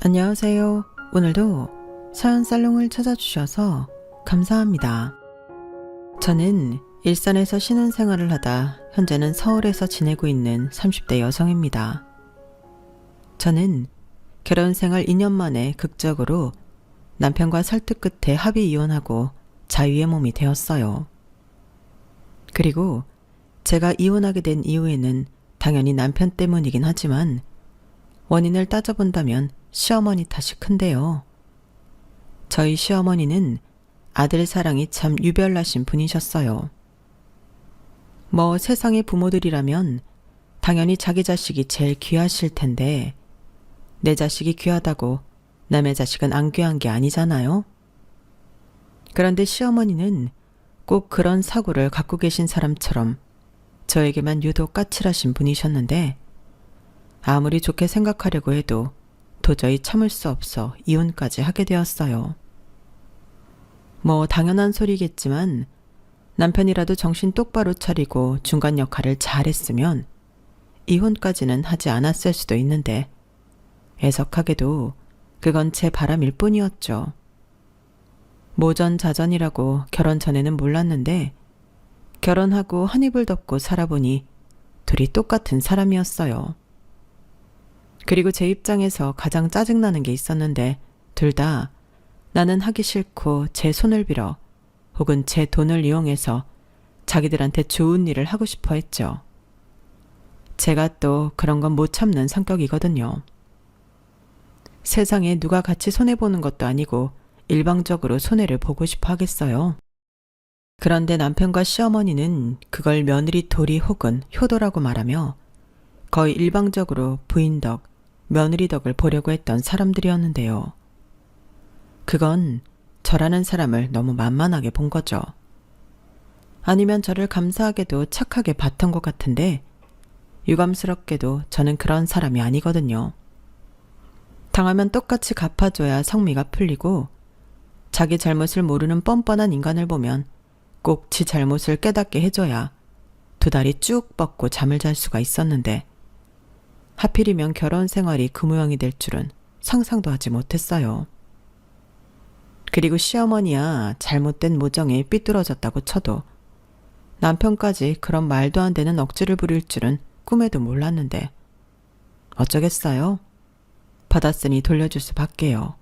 안녕하세요. 오늘도 사연 살롱을 찾아주셔서 감사합니다. 저는 일산에서 신혼생활을 하다 현재는 서울에서 지내고 있는 30대 여성입니다. 저는 결혼생활 2년 만에 극적으로 남편과 설득 끝에 합의 이혼하고 자유의 몸이 되었어요. 그리고 제가 이혼하게 된 이유에는 당연히 남편 때문이긴 하지만 원인을 따져본다면 시어머니 탓이 큰데요. 저희 시어머니는 아들 사랑이 참 유별나신 분이셨어요. 세상의 부모들이라면 당연히 자기 자식이 제일 귀하실 텐데 내 자식이 귀하다고 남의 자식은 안 귀한 게 아니잖아요. 그런데 시어머니는 꼭 그런 사고를 갖고 계신 사람처럼 저에게만 유독 까칠하신 분이셨는데 아무리 좋게 생각하려고 해도 도저히 참을 수 없어 이혼까지 하게 되었어요. 당연한 소리겠지만 남편이라도 정신 똑바로 차리고 중간 역할을 잘했으면 이혼까지는 하지 않았을 수도 있는데 애석하게도 그건 제 바람일 뿐이었죠. 모전자전이라고 결혼 전에는 몰랐는데 결혼하고 한 입을 덮고 살아보니 둘이 똑같은 사람이었어요. 그리고 제 입장에서 가장 짜증나는 게 있었는데 둘 다 나는 하기 싫고 제 손을 빌어 혹은 제 돈을 이용해서 자기들한테 좋은 일을 하고 싶어 했죠. 제가 또 그런 건 못 참는 성격이거든요. 세상에 누가 같이 손해보는 것도 아니고 일방적으로 손해를 보고 싶어 하겠어요. 그런데 남편과 시어머니는 그걸 며느리 도리 혹은 효도라고 말하며 거의 일방적으로 부인 덕, 며느리 덕을 보려고 했던 사람들이었는데요. 그건 저라는 사람을 너무 만만하게 본 거죠. 아니면 저를 감사하게도 착하게 봤던 것 같은데 유감스럽게도 저는 그런 사람이 아니거든요. 당하면 똑같이 갚아줘야 성미가 풀리고 자기 잘못을 모르는 뻔뻔한 인간을 보면 꼭 지 잘못을 깨닫게 해줘야 두 다리 쭉 뻗고 잠을 잘 수가 있었는데 하필이면 결혼 생활이 그 모양이 될 줄은 상상도 하지 못했어요. 그리고 시어머니야 잘못된 모정에 삐뚤어졌다고 쳐도 남편까지 그런 말도 안 되는 억지를 부릴 줄은 꿈에도 몰랐는데 어쩌겠어요? 받았으니 돌려줄 수밖에요.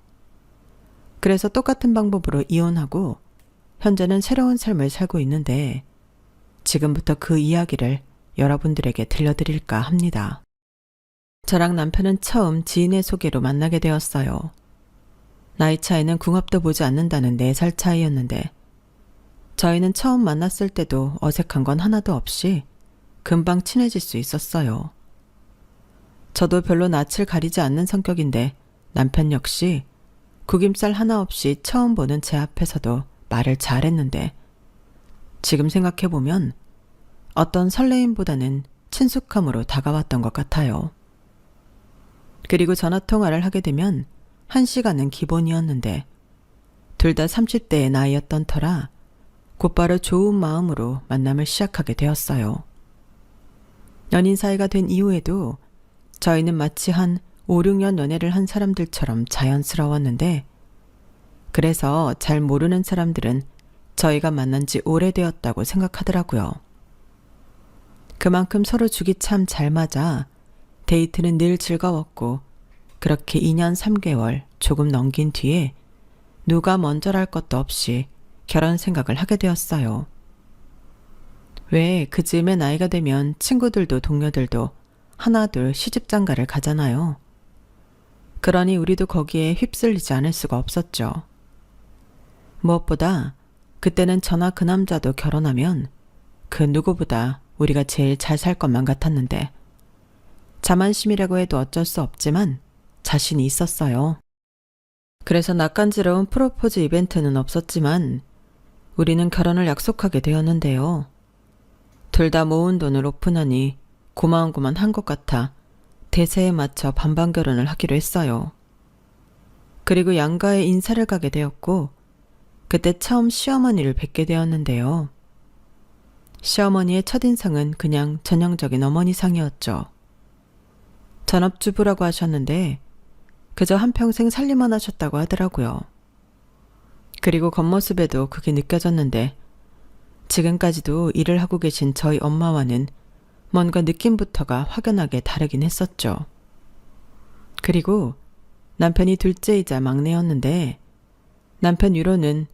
그래서 똑같은 방법으로 이혼하고 현재는 새로운 삶을 살고 있는데 지금부터 그 이야기를 여러분들에게 들려드릴까 합니다. 저랑 남편은 처음 지인의 소개로 만나게 되었어요. 나이 차이는 궁합도 보지 않는다는 4살 차이였는데 저희는 처음 만났을 때도 어색한 건 하나도 없이 금방 친해질 수 있었어요. 저도 별로 낯을 가리지 않는 성격인데 남편 역시 구김살 하나 없이 처음 보는 제 앞에서도 말을 잘했는데 지금 생각해보면 어떤 설레임보다는 친숙함으로 다가왔던 것 같아요. 그리고 전화통화를 하게 되면 1시간은 기본이었는데 둘 다 30대의 나이였던 터라 곧바로 좋은 마음으로 만남을 시작하게 되었어요. 연인 사이가 된 이후에도 저희는 마치 한 5, 6년 연애를 한 사람들처럼 자연스러웠는데 그래서 잘 모르는 사람들은 저희가 만난 지 오래되었다고 생각하더라고요. 그만큼 서로 죽이 참 잘 맞아 데이트는 늘 즐거웠고 그렇게 2년 3개월 조금 넘긴 뒤에 누가 먼저랄 것도 없이 결혼 생각을 하게 되었어요. 왜 그 즈음에 나이가 되면 친구들도 동료들도 하나둘 시집장가를 가잖아요. 그러니 우리도 거기에 휩쓸리지 않을 수가 없었죠. 무엇보다 그때는 저나 그 남자도 결혼하면 그 누구보다 우리가 제일 잘 살 것만 같았는데 자만심이라고 해도 어쩔 수 없지만 자신이 있었어요. 그래서 낯간지러운 프로포즈 이벤트는 없었지만 우리는 결혼을 약속하게 되었는데요. 둘 다 모은 돈을 오픈하니 고만고만 한 것 같아 대세에 맞춰 반반 결혼을 하기로 했어요. 그리고 양가에 인사를 가게 되었고 그때 처음 시어머니를 뵙게 되었는데요. 시어머니의 첫인상은 그냥 전형적인 어머니상이었죠. 전업주부라고 하셨는데 그저 한평생 살림만 하셨다고 하더라고요. 그리고 겉모습에도 그게 느껴졌는데 지금까지도 일을 하고 계신 저희 엄마와는 뭔가 느낌부터가 확연하게 다르긴 했었죠. 그리고 남편이 둘째이자 막내였는데 남편 위로는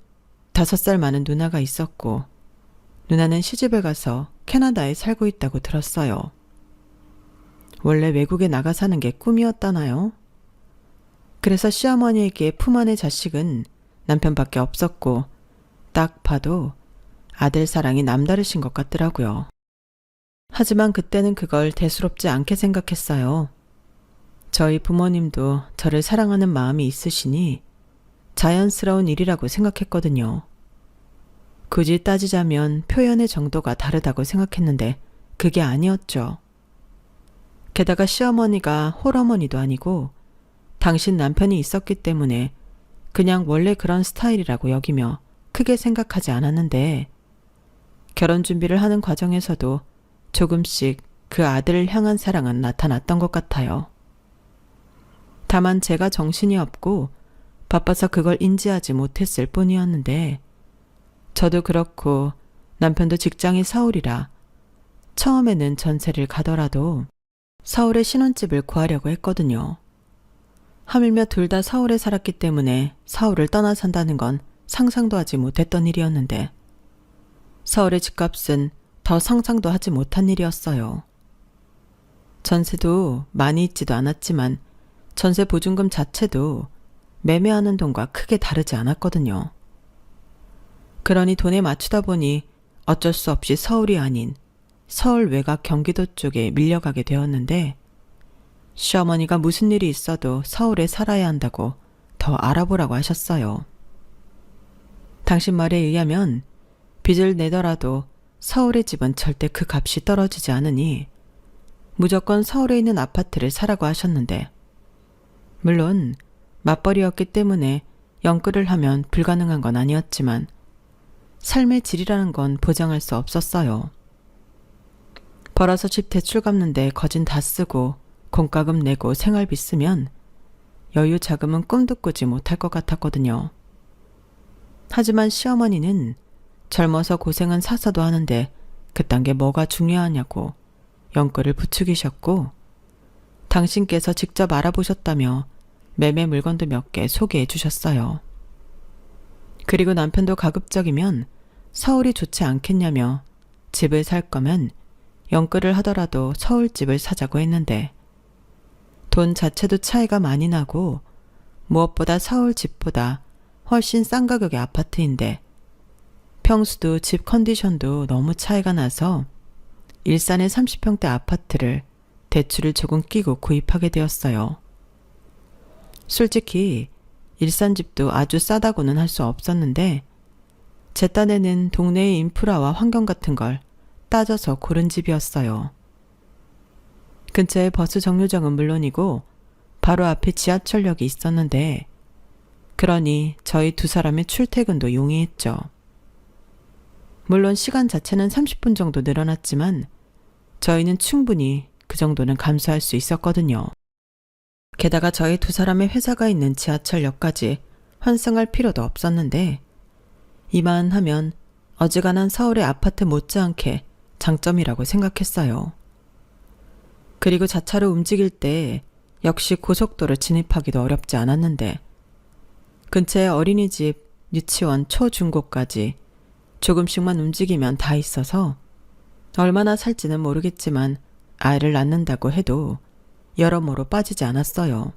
5살 많은 누나가 있었고 누나는 시집을 가서 캐나다에 살고 있다고 들었어요. 원래 외국에 나가 사는 게 꿈이었다나요? 그래서 시어머니에게 품 안의 자식은 남편밖에 없었고 딱 봐도 아들 사랑이 남다르신 것 같더라고요. 하지만 그때는 그걸 대수롭지 않게 생각했어요. 저희 부모님도 저를 사랑하는 마음이 있으시니 자연스러운 일이라고 생각했거든요. 굳이 따지자면 표현의 정도가 다르다고 생각했는데 그게 아니었죠. 게다가 시어머니가 홀어머니도 아니고 당신 남편이 있었기 때문에 그냥 원래 그런 스타일이라고 여기며 크게 생각하지 않았는데 결혼 준비를 하는 과정에서도 조금씩 그 아들을 향한 사랑은 나타났던 것 같아요. 다만 제가 정신이 없고 바빠서 그걸 인지하지 못했을 뿐이었는데 저도 그렇고 남편도 직장이 서울이라 처음에는 전세를 가더라도 서울에 신혼집을 구하려고 했거든요. 하물며 둘 다 서울에 살았기 때문에 서울을 떠나 산다는 건 상상도 하지 못했던 일이었는데 서울의 집값은 더 상상도 하지 못한 일이었어요. 전세도 많이 있지도 않았지만 전세 보증금 자체도 매매하는 돈과 크게 다르지 않았거든요. 그러니 돈에 맞추다 보니 어쩔 수 없이 서울이 아닌 서울 외곽 경기도 쪽에 밀려가게 되었는데 시어머니가 무슨 일이 있어도 서울에 살아야 한다고 더 알아보라고 하셨어요. 당신 말에 의하면 빚을 내더라도 서울의 집은 절대 그 값이 떨어지지 않으니 무조건 서울에 있는 아파트를 사라고 하셨는데 물론 맞벌이였기 때문에 영끌을 하면 불가능한 건 아니었지만 삶의 질이라는 건 보장할 수 없었어요. 벌어서 집 대출 갚는데 거진 다 쓰고 공과금 내고 생활비 쓰면 여유 자금은 꿈도 꾸지 못할 것 같았거든요. 하지만 시어머니는 젊어서 고생은 사서도 하는데 그딴 게 뭐가 중요하냐고 영끌을 부추기셨고 당신께서 직접 알아보셨다며 매매 물건도 몇 개 소개해 주셨어요. 그리고 남편도 가급적이면 서울이 좋지 않겠냐며 집을 살 거면 영끌을 하더라도 서울집을 사자고 했는데 돈 자체도 차이가 많이 나고 무엇보다 서울 집보다 훨씬 싼 가격의 아파트인데 평수도 집 컨디션도 너무 차이가 나서 일산의 30평대 아파트를 대출을 조금 끼고 구입하게 되었어요. 솔직히 일산 집도 아주 싸다고는 할 수 없었는데 제 딴에는 동네의 인프라와 환경 같은 걸 따져서 고른 집이었어요. 근처에 버스 정류장은 물론이고 바로 앞에 지하철역이 있었는데 그러니 저희 두 사람의 출퇴근도 용이했죠. 물론 시간 자체는 30분 정도 늘어났지만 저희는 충분히 그 정도는 감수할 수 있었거든요. 게다가 저희 두 사람의 회사가 있는 지하철역까지 환승할 필요도 없었는데 이만하면 어지간한 서울의 아파트 못지않게 장점이라고 생각했어요. 그리고 자차로 움직일 때 역시 고속도로 진입하기도 어렵지 않았는데 근처에 어린이집, 유치원, 초중고까지 조금씩만 움직이면 다 있어서 얼마나 살지는 모르겠지만 아이를 낳는다고 해도 여러모로 빠지지 않았어요.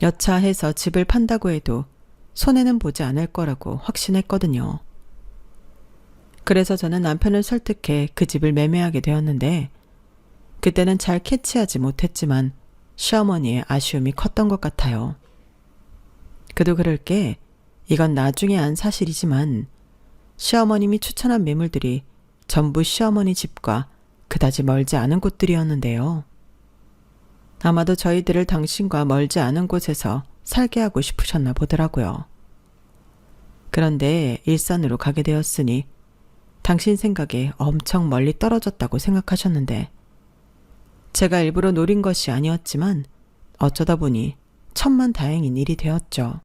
여차해서 집을 판다고 해도 손해는 보지 않을 거라고 확신했거든요. 그래서 저는 남편을 설득해 그 집을 매매하게 되었는데 그때는 잘 캐치하지 못했지만 시어머니의 아쉬움이 컸던 것 같아요. 그도 그럴 게 이건 나중에 안 사실이지만 시어머님이 추천한 매물들이 전부 시어머니 집과 그다지 멀지 않은 곳들이었는데요. 아마도 저희들을 당신과 멀지 않은 곳에서 살게 하고 싶으셨나 보더라고요. 그런데 일산으로 가게 되었으니 당신 생각에 엄청 멀리 떨어졌다고 생각하셨는데 제가 일부러 노린 것이 아니었지만 어쩌다 보니 천만다행인 일이 되었죠.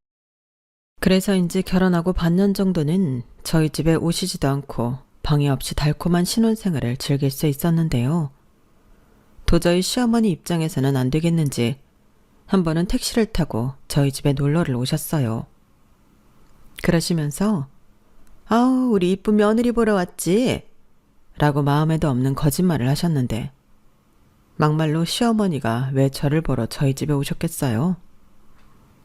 그래서인지 결혼하고 반년 정도는 저희 집에 오시지도 않고 방해 없이 달콤한 신혼생활을 즐길 수 있었는데요. 도저히 시어머니 입장에서는 안 되겠는지 한 번은 택시를 타고 저희 집에 놀러를 오셨어요. 그러시면서 아우 우리 이쁜 며느리 보러 왔지? 라고 마음에도 없는 거짓말을 하셨는데 막말로 시어머니가 왜 저를 보러 저희 집에 오셨겠어요?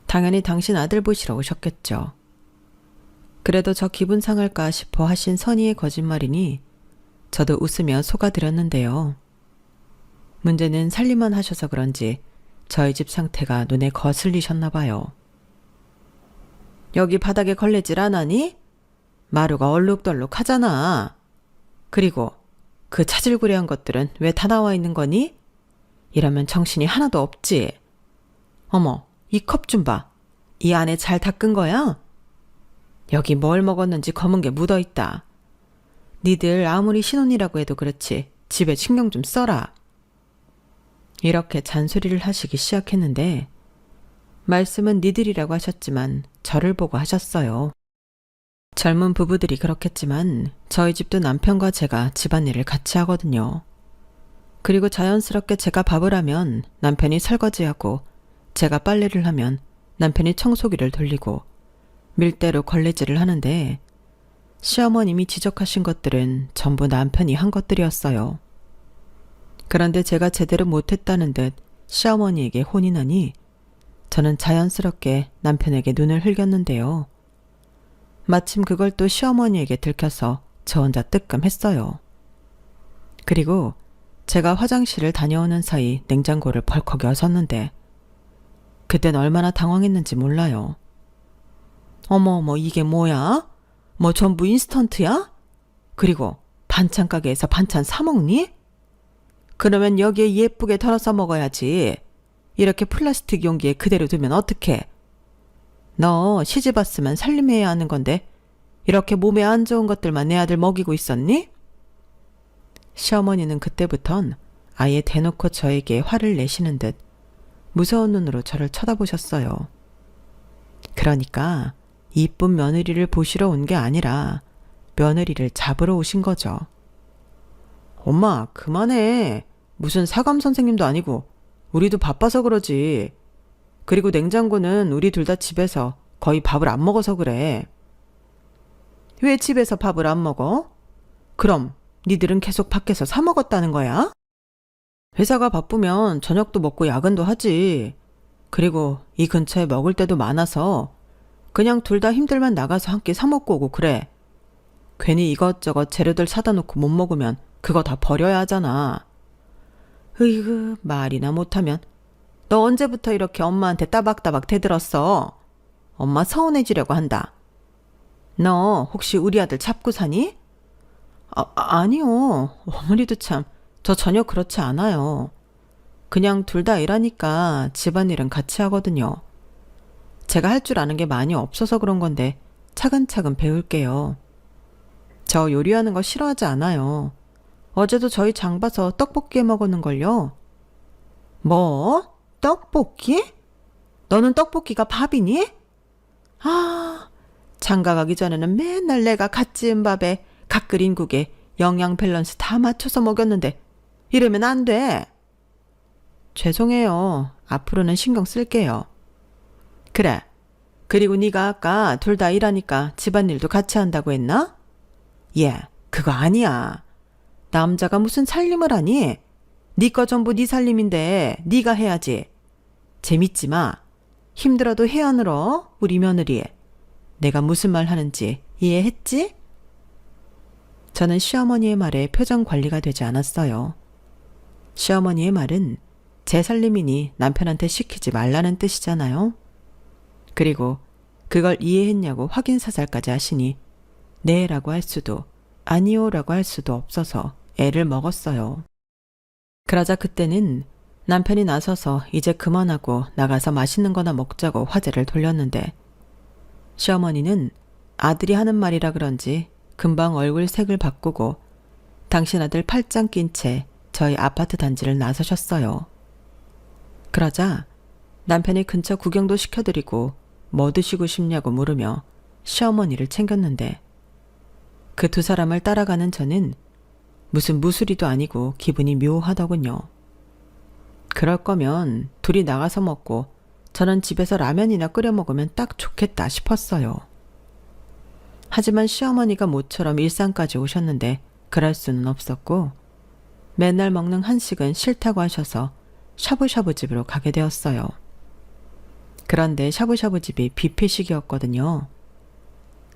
당연히 당신 아들 보시러 오셨겠죠. 그래도 저 기분 상할까 싶어 하신 선의의 거짓말이니 저도 웃으며 속아드렸는데요. 문제는 살림만 하셔서 그런지 저희 집 상태가 눈에 거슬리셨나 봐요. 여기 바닥에 걸레질 안 하니? 마루가 얼룩덜룩 하잖아. 그리고 그 차질구레한 것들은 왜 다 나와 있는 거니? 이러면 정신이 하나도 없지. 어머, 이 컵 좀 봐. 이 안에 잘 닦은 거야? 여기 뭘 먹었는지 검은 게 묻어있다. 니들 아무리 신혼이라고 해도 그렇지 집에 신경 좀 써라. 이렇게 잔소리를 하시기 시작했는데 말씀은 니들이라고 하셨지만 저를 보고 하셨어요. 젊은 부부들이 그렇겠지만 저희 집도 남편과 제가 집안일을 같이 하거든요. 그리고 자연스럽게 제가 밥을 하면 남편이 설거지하고 제가 빨래를 하면 남편이 청소기를 돌리고 밀대로 걸레질을 하는데 시어머님이 지적하신 것들은 전부 남편이 한 것들이었어요. 그런데 제가 제대로 못했다는 듯 시어머니에게 혼이 나니 저는 자연스럽게 남편에게 눈을 흘겼는데요. 마침 그걸 또 시어머니에게 들켜서 저 혼자 뜨끔했어요. 그리고 제가 화장실을 다녀오는 사이 냉장고를 벌컥 여섰는데 그땐 얼마나 당황했는지 몰라요. 어머 이게 뭐야? 뭐 전부 인스턴트야? 그리고 반찬 가게에서 반찬 사 먹니? 그러면 여기에 예쁘게 덜어서 먹어야지. 이렇게 플라스틱 용기에 그대로 두면 어떡해? 너 시집 왔으면 살림해야 하는 건데 이렇게 몸에 안 좋은 것들만 내 아들 먹이고 있었니? 시어머니는 그때부턴 아예 대놓고 저에게 화를 내시는 듯 무서운 눈으로 저를 쳐다보셨어요. 그러니까 이쁜 며느리를 보시러 온 게 아니라 며느리를 잡으러 오신 거죠. 엄마 그만해. 무슨 사감 선생님도 아니고 우리도 바빠서 그러지. 그리고 냉장고는 우리 둘 다 집에서 거의 밥을 안 먹어서 그래. 왜 집에서 밥을 안 먹어? 그럼 니들은 계속 밖에서 사 먹었다는 거야? 회사가 바쁘면 저녁도 먹고 야근도 하지. 그리고 이 근처에 먹을 데도 많아서 그냥 둘 다 힘들면 나가서 한 끼 사 먹고 오고 그래. 괜히 이것저것 재료들 사다 놓고 못 먹으면 그거 다 버려야 하잖아. 으이그 말이나 못하면 너 언제부터 이렇게 엄마한테 따박따박 대들었어? 엄마 서운해지려고 한다. 너 혹시 우리 아들 잡고 사니? 아니요. 어머니도 참 저 전혀 그렇지 않아요. 그냥 둘 다 일하니까 집안일은 같이 하거든요. 제가 할 줄 아는 게 많이 없어서 그런 건데 차근차근 배울게요. 저 요리하는 거 싫어하지 않아요. 어제도 저희 장 봐서 떡볶이 해 먹었는걸요. 뭐? 떡볶이? 너는 떡볶이가 밥이니? 아, 장가 가기 전에는 맨날 내가 갓 지은 밥에 갓 끓인 국에 영양 밸런스 다 맞춰서 먹였는데 이러면 안 돼. 죄송해요. 앞으로는 신경 쓸게요. 그래. 그리고 네가 아까 둘 다 일하니까 집안일도 같이 한다고 했나? 예, 그거 아니야. 남자가 무슨 살림을 하니? 네 거 전부 네 살림인데 네가 해야지. 재밌지 마. 힘들어도 해야 늘어, 우리 며느리. 내가 무슨 말 하는지 이해했지? 저는 시어머니의 말에 표정 관리가 되지 않았어요. 시어머니의 말은 제 살림이니 남편한테 시키지 말라는 뜻이잖아요. 그리고 그걸 이해했냐고 확인사살까지 하시니 네라고 할 수도 아니요라고 할 수도 없어서 애를 먹었어요. 그러자 그때는 남편이 나서서 이제 그만하고 나가서 맛있는 거나 먹자고 화제를 돌렸는데 시어머니는 아들이 하는 말이라 그런지 금방 얼굴 색을 바꾸고 당신 아들 팔짱 낀 채 저희 아파트 단지를 나서셨어요. 그러자 남편이 근처 구경도 시켜드리고 뭐 드시고 싶냐고 물으며 시어머니를 챙겼는데 그 두 사람을 따라가는 저는 무슨 무술이도 아니고 기분이 묘하더군요. 그럴 거면 둘이 나가서 먹고 저는 집에서 라면이나 끓여 먹으면 딱 좋겠다 싶었어요. 하지만 시어머니가 모처럼 일산까지 오셨는데 그럴 수는 없었고 맨날 먹는 한식은 싫다고 하셔서 샤브샤브 집으로 가게 되었어요. 그런데 샤브샤브 집이 뷔페식이었거든요.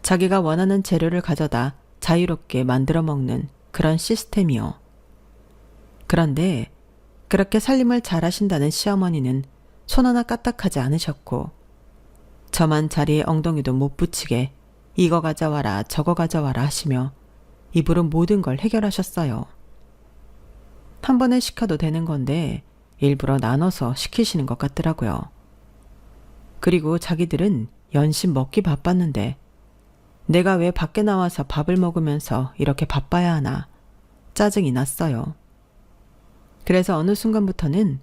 자기가 원하는 재료를 가져다 자유롭게 만들어 먹는 그런 시스템이요. 그런데 그렇게 살림을 잘하신다는 시어머니는 손 하나 까딱하지 않으셨고 저만 자리에 엉덩이도 못 붙이게 이거 가져와라 저거 가져와라 하시며 입으로 모든 걸 해결하셨어요. 한 번에 시켜도 되는 건데 일부러 나눠서 시키시는 것 같더라고요. 그리고 자기들은 연신 먹기 바빴는데 내가 왜 밖에 나와서 밥을 먹으면서 이렇게 바빠야 하나 짜증이 났어요. 그래서 어느 순간부터는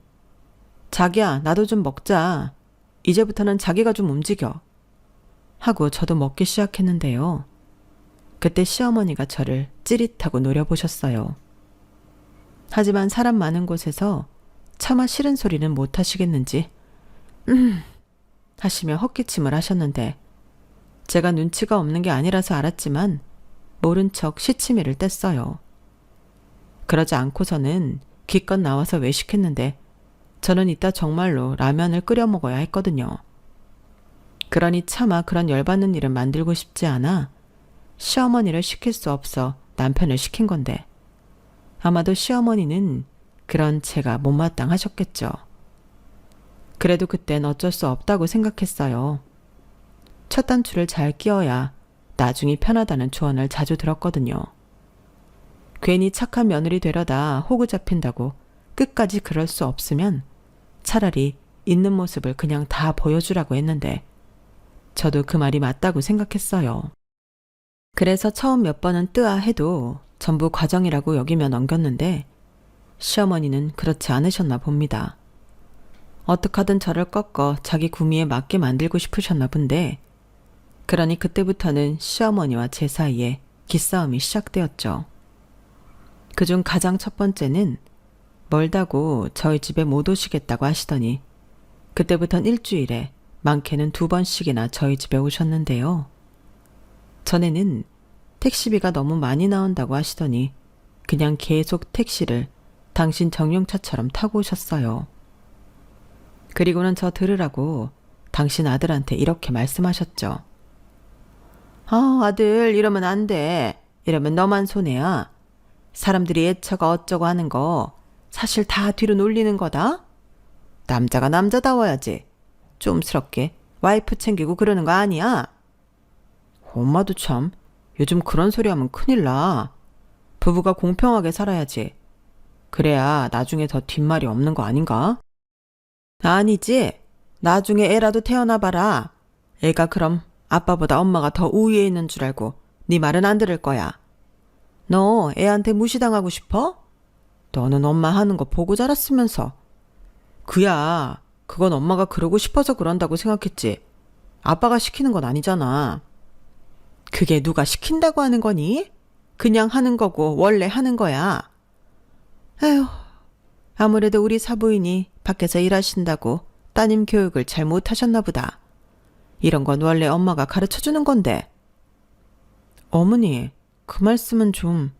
자기야 나도 좀 먹자. 이제부터는 자기가 좀 움직여. 하고 저도 먹기 시작했는데요. 그때 시어머니가 저를 찌릿하고 노려보셨어요. 하지만 사람 많은 곳에서 차마 싫은 소리는 못 하시겠는지 하시며 헛기침을 하셨는데 제가 눈치가 없는 게 아니라서 알았지만 모른 척 시치미를 뗐어요. 그러지 않고서는 기껏 나와서 외식했는데 저는 이따 정말로 라면을 끓여 먹어야 했거든요. 그러니 차마 그런 열받는 일은 만들고 싶지 않아 시어머니를 시킬 수 없어 남편을 시킨 건데 아마도 시어머니는 그런 제가 못마땅하셨겠죠. 그래도 그땐 어쩔 수 없다고 생각했어요. 첫 단추를 잘 끼워야 나중이 편하다는 조언을 자주 들었거든요. 괜히 착한 며느리 되려다 호구 잡힌다고 끝까지 그럴 수 없으면 차라리 있는 모습을 그냥 다 보여주라고 했는데 저도 그 말이 맞다고 생각했어요. 그래서 처음 몇 번은 뜨아해도 전부 과정이라고 여기며 넘겼는데 시어머니는 그렇지 않으셨나 봅니다. 어떡하든 저를 꺾어 자기 구미에 맞게 만들고 싶으셨나 본데 그러니 그때부터는 시어머니와 제 사이에 기싸움이 시작되었죠. 그중 가장 첫 번째는 멀다고 저희 집에 못 오시겠다고 하시더니 그때부턴 일주일에 많게는 2번씩이나 저희 집에 오셨는데요. 전에는 택시비가 너무 많이 나온다고 하시더니 그냥 계속 택시를 당신 정용차처럼 타고 오셨어요. 그리고는 저 들으라고 당신 아들한테 이렇게 말씀하셨죠. 아들 이러면 안 돼. 이러면 너만 손해야. 사람들이 애처가 어쩌고 하는 거 사실 다 뒤로 놀리는 거다. 남자가 남자다워야지. 좀스럽게 와이프 챙기고 그러는 거 아니야. 엄마도 참 요즘 그런 소리 하면 큰일 나. 부부가 공평하게 살아야지. 그래야 나중에 더 뒷말이 없는 거 아닌가? 아니지. 나중에 애라도 태어나봐라. 애가 그럼 아빠보다 엄마가 더 우위에 있는 줄 알고 네 말은 안 들을 거야. 너 애한테 무시당하고 싶어? 너는 엄마 하는 거 보고 자랐으면서. 그야 그건 엄마가 그러고 싶어서 그런다고 생각했지. 아빠가 시키는 건 아니잖아. 그게 누가 시킨다고 하는 거니? 그냥 하는 거고 원래 하는 거야. 에휴, 아무래도 우리 사부인이 밖에서 일하신다고 따님 교육을 잘 못하셨나 보다. 이런 건 원래 엄마가 가르쳐주는 건데. 어머니, 그 말씀은 좀...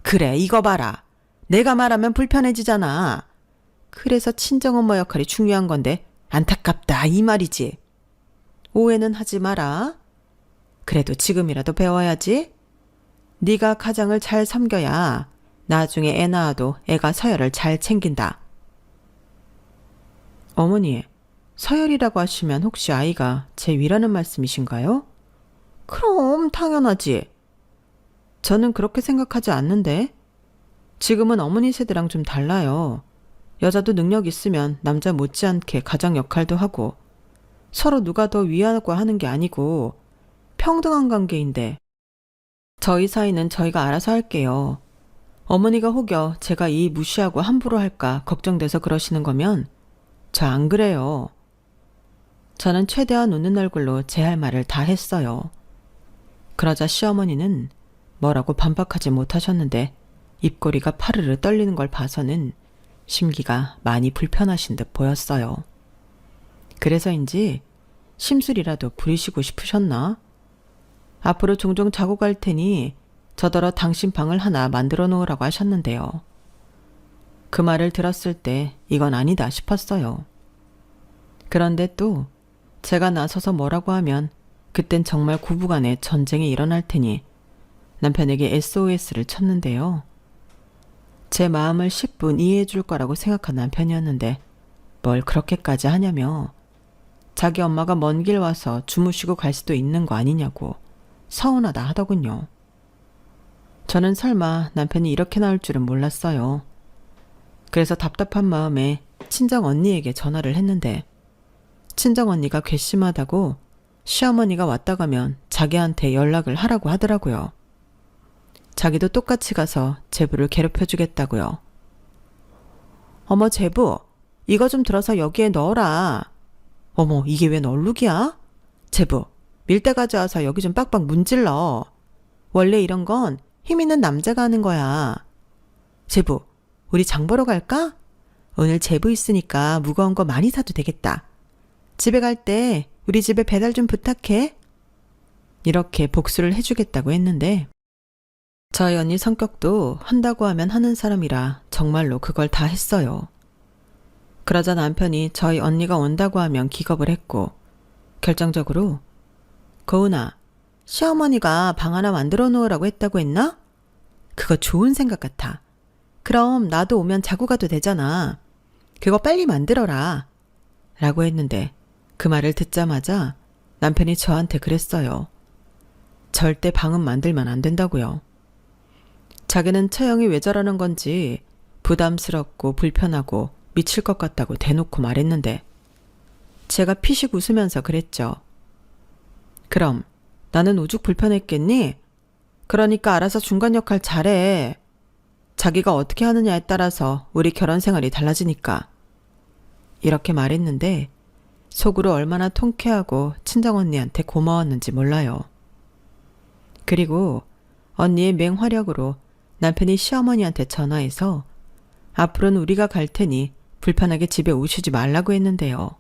그래, 이거 봐라. 내가 말하면 불편해지잖아. 그래서 친정엄마 역할이 중요한 건데 안타깝다 이 말이지. 오해는 하지 마라. 그래도 지금이라도 배워야지. 네가 가장을 잘 섬겨야 나중에 애 낳아도 애가 서열을 잘 챙긴다. 어머니, 서열이라고 하시면 혹시 아이가 제 위라는 말씀이신가요? 그럼 당연하지. 저는 그렇게 생각하지 않는데. 지금은 어머니 세대랑 좀 달라요. 여자도 능력 있으면 남자 못지않게 가장 역할도 하고 서로 누가 더 위하고 하는 게 아니고 평등한 관계인데 저희 사이는 저희가 알아서 할게요. 어머니가 혹여 제가 이 무시하고 함부로 할까 걱정돼서 그러시는 거면 저 안 그래요. 저는 최대한 웃는 얼굴로 제 할 말을 다 했어요. 그러자 시어머니는 뭐라고 반박하지 못하셨는데 입꼬리가 파르르 떨리는 걸 봐서는 심기가 많이 불편하신 듯 보였어요. 그래서인지 심술이라도 부리시고 싶으셨나? 앞으로 종종 자고 갈 테니 저더러 당신 방을 하나 만들어 놓으라고 하셨는데요. 그 말을 들었을 때 이건 아니다 싶었어요. 그런데 또 제가 나서서 뭐라고 하면 그땐 정말 고부간에 전쟁이 일어날 테니 남편에게 SOS를 쳤는데요. 제 마음을 10분 이해해 줄 거라고 생각한 남편이었는데 뭘 그렇게까지 하냐며 자기 엄마가 먼 길 와서 주무시고 갈 수도 있는 거 아니냐고 서운하다 하더군요. 저는 설마 남편이 이렇게 나올 줄은 몰랐어요. 그래서 답답한 마음에 친정 언니에게 전화를 했는데 친정 언니가 괘씸하다고 시어머니가 왔다 가면 자기한테 연락을 하라고 하더라고요. 자기도 똑같이 가서 제부를 괴롭혀주겠다고요. 어머 제부, 이거 좀 들어서 여기에 넣어라. 어머 이게 웬 얼룩이야? 제부, 밀대 가져와서 여기 좀 빡빡 문질러. 원래 이런 건 힘 있는 남자가 하는 거야. 제부, 우리 장 보러 갈까? 오늘 제부 있으니까 무거운 거 많이 사도 되겠다. 집에 갈 때 우리 집에 배달 좀 부탁해. 이렇게 복수를 해주겠다고 했는데 저희 언니 성격도 한다고 하면 하는 사람이라 정말로 그걸 다 했어요. 그러자 남편이 저희 언니가 온다고 하면 기겁을 했고 결정적으로 고은아, 시어머니가 방 하나 만들어 놓으라고 했다고 했나? 그거 좋은 생각 같아. 그럼 나도 오면 자고 가도 되잖아. 그거 빨리 만들어라. 라고 했는데 그 말을 듣자마자 남편이 저한테 그랬어요. 절대 방은 만들면 안 된다고요. 자기는 처형이 왜 저러는 건지 부담스럽고 불편하고 미칠 것 같다고 대놓고 말했는데 제가 피식 웃으면서 그랬죠. 그럼 나는 오죽 불편했겠니? 그러니까 알아서 중간 역할 잘해. 자기가 어떻게 하느냐에 따라서 우리 결혼 생활이 달라지니까. 이렇게 말했는데 속으로 얼마나 통쾌하고 친정언니한테 고마웠는지 몰라요. 그리고 언니의 맹활약으로 남편이 시어머니한테 전화해서 앞으로는 우리가 갈 테니 불편하게 집에 오시지 말라고 했는데요.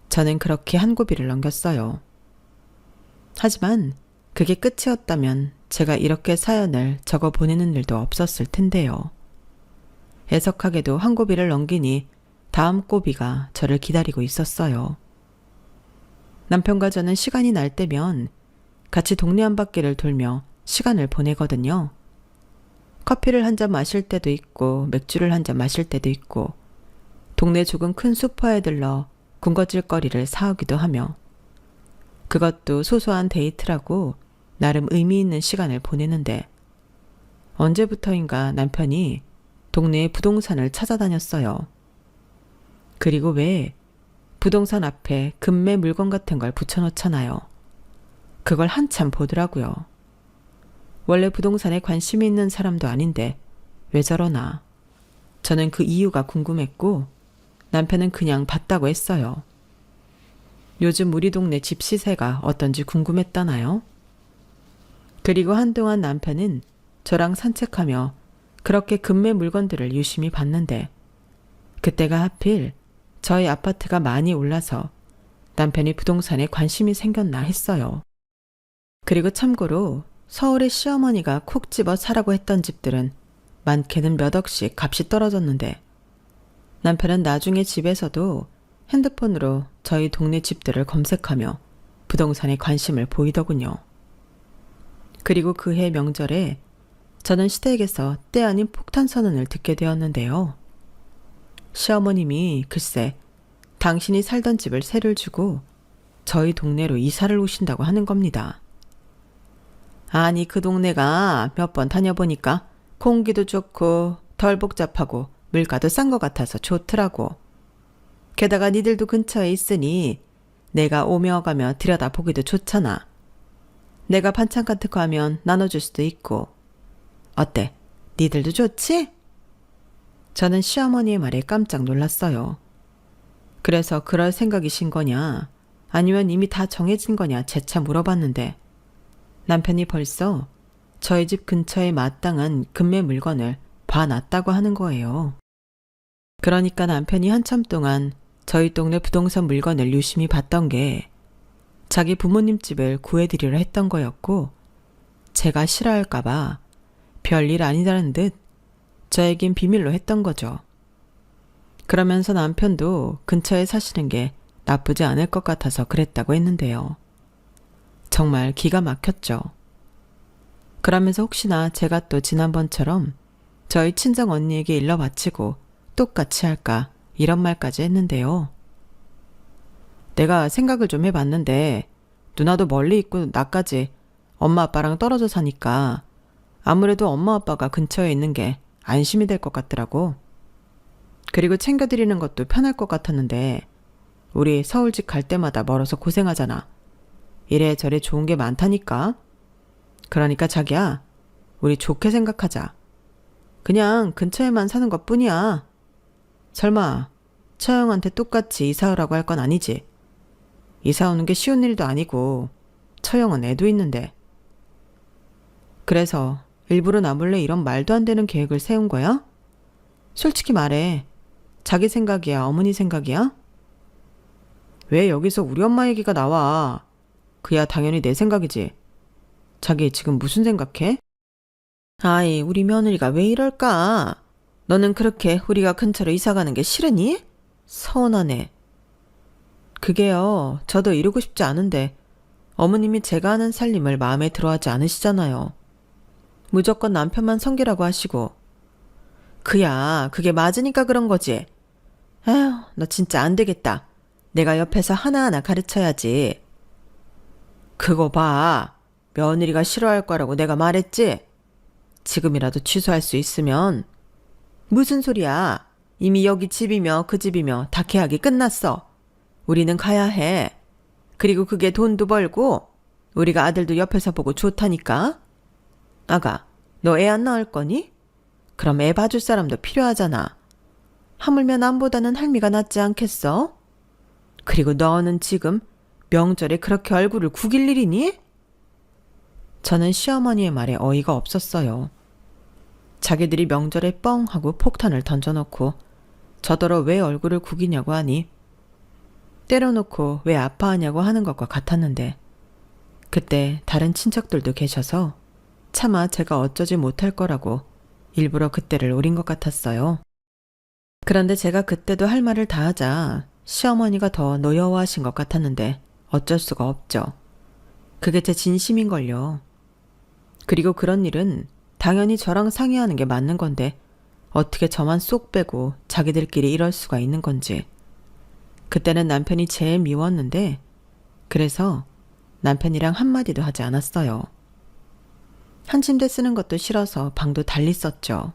저는 그렇게 한 고비를 넘겼어요. 하지만 그게 끝이었다면 제가 이렇게 사연을 적어 보내는 일도 없었을 텐데요. 애석하게도 한 고비를 넘기니 다음 고비가 저를 기다리고 있었어요. 남편과 저는 시간이 날 때면 같이 동네 한 바퀴를 돌며 시간을 보내거든요. 커피를 한 잔 마실 때도 있고 맥주를 한 잔 마실 때도 있고 동네 조금 큰 슈퍼에 들러 군것질거리를 사오기도 하며 그것도 소소한 데이트라고 나름 의미 있는 시간을 보내는데 언제부터인가 남편이 동네의 부동산을 찾아다녔어요. 그리고 왜 부동산 앞에 금매 물건 같은 걸 붙여놓잖아요. 그걸 한참 보더라고요. 원래 부동산에 관심이 있는 사람도 아닌데 왜 저러나. 저는 그 이유가 궁금했고 남편은 그냥 봤다고 했어요. 요즘 우리 동네 집 시세가 어떤지 궁금했다나요? 그리고 한동안 남편은 저랑 산책하며 그렇게 금매 물건들을 유심히 봤는데 그때가 하필 저희 아파트가 많이 올라서 남편이 부동산에 관심이 생겼나 했어요. 그리고 참고로 서울의 시어머니가 콕 집어 사라고 했던 집들은 많게는 몇 억씩 값이 떨어졌는데 남편은 나중에 집에서도 핸드폰으로 저희 동네 집들을 검색하며 부동산에 관심을 보이더군요. 그리고 그해 명절에 저는 시댁에서 때 아닌 폭탄 선언을 듣게 되었는데요. 시어머님이 글쎄 당신이 살던 집을 세를 주고 저희 동네로 이사를 오신다고 하는 겁니다. 아니 그 동네가 몇 번 다녀보니까 공기도 좋고 덜 복잡하고 물가도 싼 것 같아서 좋더라고. 게다가 니들도 근처에 있으니 내가 오며 가며 들여다보기도 좋잖아. 내가 반찬 같은 거 하면 나눠줄 수도 있고. 어때? 니들도 좋지? 저는 시어머니의 말에 깜짝 놀랐어요. 그래서 그럴 생각이신 거냐, 아니면 이미 다 정해진 거냐 재차 물어봤는데 남편이 벌써 저희 집 근처에 마땅한 금매 물건을 봐놨다고 하는 거예요. 그러니까 남편이 한참 동안 저희 동네 부동산 물건을 유심히 봤던 게 자기 부모님 집을 구해드리려 했던 거였고, 제가 싫어할까봐 별일 아니라는 듯 저에겐 비밀로 했던 거죠. 그러면서 남편도 근처에 사시는 게 나쁘지 않을 것 같아서 그랬다고 했는데요. 정말 기가 막혔죠. 그러면서 혹시나 제가 또 지난번처럼 저희 친정 언니에게 일러 바치고 똑같이 할까 이런 말까지 했는데요. 내가 생각을 좀 해봤는데 누나도 멀리 있고 나까지 엄마 아빠랑 떨어져 사니까 아무래도 엄마 아빠가 근처에 있는 게 안심이 될 것 같더라고. 그리고 챙겨드리는 것도 편할 것 같았는데 우리 서울집 갈 때마다 멀어서 고생하잖아. 이래저래 좋은 게 많다니까. 그러니까 자기야, 우리 좋게 생각하자. 그냥 근처에만 사는 것 뿐이야. 설마 처형한테 똑같이 이사 오라고 할 건 아니지. 이사 오는 게 쉬운 일도 아니고 처형은 애도 있는데. 그래서 일부러 나 몰래 이런 말도 안 되는 계획을 세운 거야? 솔직히 말해. 자기 생각이야, 어머니 생각이야? 왜 여기서 우리 엄마 얘기가 나와? 그야 당연히 내 생각이지. 자기 지금 무슨 생각해? 아이, 우리 며느리가 왜 이럴까? 너는 그렇게 우리가 근처로 이사 가는 게 싫으니? 서운하네. 그게요, 저도 이러고 싶지 않은데 어머님이 제가 하는 살림을 마음에 들어하지 않으시잖아요. 무조건 남편만 섬기라고 하시고. 그야, 그게 맞으니까 그런 거지. 에휴, 너 진짜 안 되겠다. 내가 옆에서 하나하나 가르쳐야지. 그거 봐. 며느리가 싫어할 거라고 내가 말했지? 지금이라도 취소할 수 있으면. 무슨 소리야. 이미 여기 집이며 그 집이며 다 계약이 끝났어. 우리는 가야 해. 그리고 그게 돈도 벌고 우리가 아들도 옆에서 보고 좋다니까. 아가, 너 애 안 낳을 거니? 그럼 애 봐줄 사람도 필요하잖아. 하물며 남보다는 할미가 낫지 않겠어? 그리고 너는 지금 명절에 그렇게 얼굴을 구길 일이니? 저는 시어머니의 말에 어이가 없었어요. 자기들이 명절에 뻥 하고 폭탄을 던져놓고 저더러 왜 얼굴을 구기냐고 하니 때려놓고 왜 아파하냐고 하는 것과 같았는데, 그때 다른 친척들도 계셔서 차마 제가 어쩌지 못할 거라고 일부러 그때를 노린 것 같았어요. 그런데 제가 그때도 할 말을 다 하자 시어머니가 더 노여워하신 것 같았는데 어쩔 수가 없죠. 그게 제 진심인걸요. 그리고 그런 일은 당연히 저랑 상의하는 게 맞는 건데 어떻게 저만 쏙 빼고 자기들끼리 이럴 수가 있는 건지. 그때는 남편이 제일 미웠는데 그래서 남편이랑 한마디도 하지 않았어요. 한 침대 쓰는 것도 싫어서 방도 달리 썼죠.